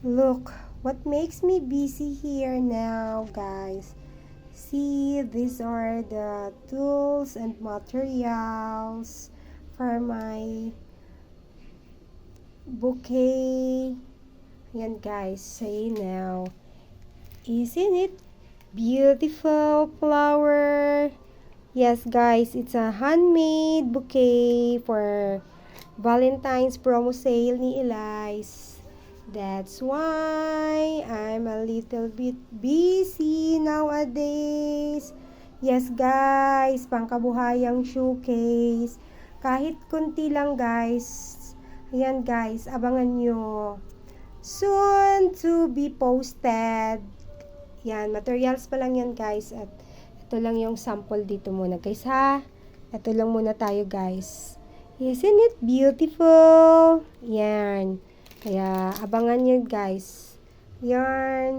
Look, what makes me busy here now, guys? See, these are the tools and materials for my bouquet. Yan, guys, say now. Isn't it beautiful flower? Yes, guys, it's a handmade bouquet for Valentine's promo sale ni Elise. That's why I'm a little bit busy nowadays. Yes, guys, pangkabuhayang showcase. Kahit konti lang, guys. Ayan, guys, abangan nyo. Soon to be posted. Yan, materials pa lang yan, guys. At ito lang yung sample dito muna, guys, ha? Ito lang muna tayo, guys. Isn't it beautiful? Yan. Kaya, abangan nyo, guys. Yarn.